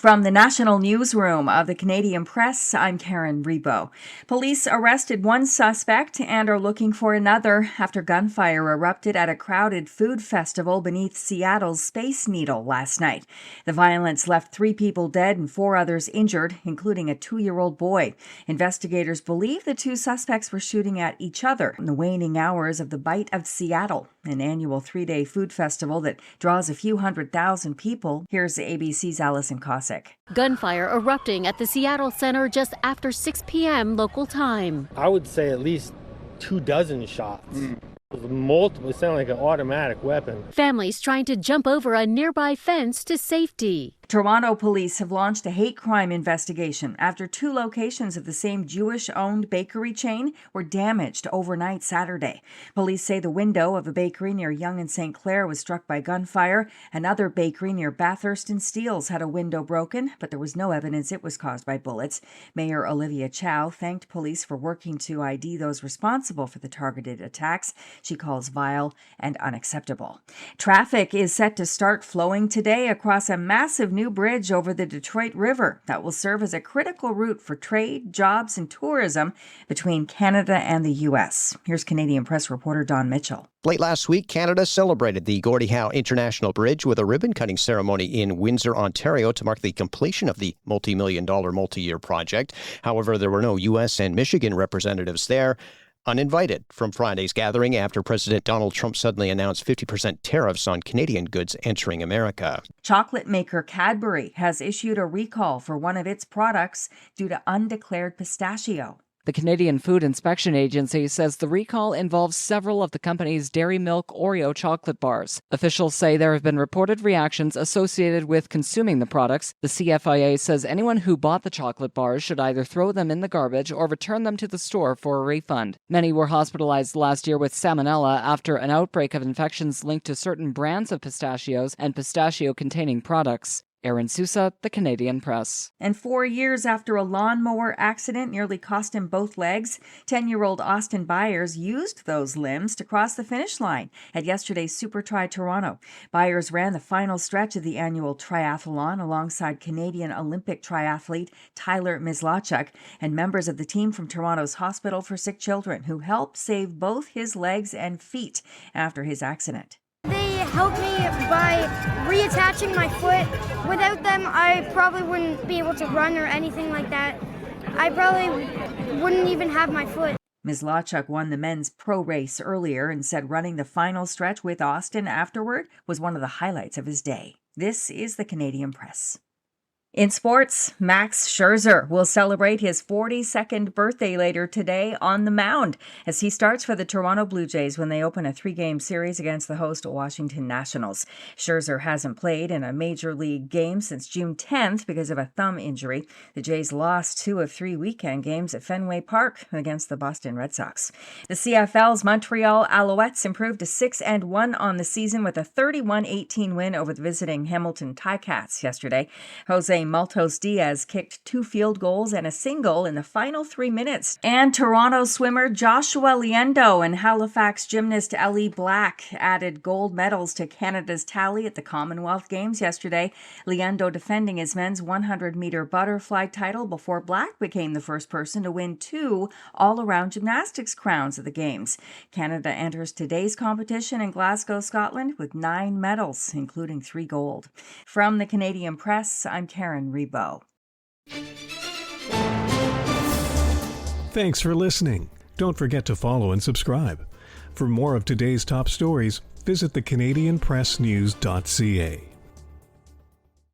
From the National Newsroom of the Canadian Press, I'm Karen Rebo. Police arrested one suspect and are looking for another after gunfire erupted at a crowded food festival beneath Seattle's Space Needle last night. The violence left 3 people dead and 4 others injured, including a 2-year-old boy. Investigators believe the 2 suspects were shooting at each other in the waning hours of the Bite of Seattle, an annual 3-day food festival that draws a few 100,000 people. Here's ABC's Allison Cossack. Gunfire erupting at the Seattle Center just after 6 p.m. local time. I would say at least 24 shots. It was multiple. It sounded like an automatic weapon. Families trying to jump over a nearby fence to safety. Toronto police have launched a hate crime investigation after 2 locations of the same Jewish-owned bakery chain were damaged overnight Saturday. Police say the window of a bakery near Yonge and St. Clair was struck by gunfire. Another bakery near Bathurst and Steeles had a window broken, but there was no evidence it was caused by bullets. Mayor Olivia Chow thanked police for working to ID those responsible for the targeted attacks she calls vile and unacceptable. Traffic is set to start flowing today across a massive new bridge over the Detroit River that will serve as a critical route for trade, jobs, and tourism between Canada and the U.S. Here's Canadian Press reporter Don Mitchell. Late last week, Canada celebrated the Gordie Howe International Bridge with a ribbon-cutting ceremony in Windsor, Ontario, to mark the completion of the multi-million-dollar multi-year project. However, there were no U.S. and Michigan representatives there, uninvited from Friday's gathering after President Donald Trump suddenly announced 50% tariffs on Canadian goods entering America. Chocolate maker Cadbury has issued a recall for one of its products due to undeclared pistachio. The Canadian Food Inspection Agency says the recall involves several of the company's Dairy Milk Oreo chocolate bars. Officials say there have been reported reactions associated with consuming the products. The CFIA says anyone who bought the chocolate bars should either throw them in the garbage or return them to the store for a refund. Many were hospitalized last year with salmonella after an outbreak of infections linked to certain brands of pistachios and pistachio-containing products. Aaron Sousa, The Canadian Press. And 4 years after a lawnmower accident nearly cost him both legs, 10-year-old Austin Byers used those limbs to cross the finish line at yesterday's Super Tri Toronto. Byers ran the final stretch of the annual triathlon alongside Canadian Olympic triathlete Tyler Mislachuk and members of the team from Toronto's Hospital for Sick Children, who helped save both his legs and feet after his accident. They helped me by reattaching my foot. Without them, I probably wouldn't be able to run or anything like that. I probably wouldn't even have my foot. Ms. Lachuk won the men's pro race earlier and said running the final stretch with Austin afterward was one of the highlights of his day. This is the Canadian Press. In sports, Max Scherzer will celebrate his 42nd birthday later today on the mound as he starts for the Toronto Blue Jays when they open a 3-game series against the host Washington Nationals. Scherzer hasn't played in a major league game since June 10th because of a thumb injury. The Jays lost 2 of 3 weekend games at Fenway Park against the Boston Red Sox. The CFL's Montreal Alouettes improved to 6-1 on the season with a 31-18 win over the visiting Hamilton Ticats yesterday. Jose Maltos Diaz kicked 2 field goals and a single in the final 3 minutes. And Toronto swimmer Joshua Liendo and Halifax gymnast Ellie Black added gold medals to Canada's tally at the Commonwealth Games yesterday. Liendo defending his men's 100-meter butterfly title before Black became the first person to win 2 all-around gymnastics crowns at the Games. Canada enters today's competition in Glasgow, Scotland with 9 medals, including 3 gold. From the Canadian Press, I'm Karen Rebo. Thanks for listening. Don't forget to follow and subscribe. For more of today's top stories, visit thecanadianpressnews.ca.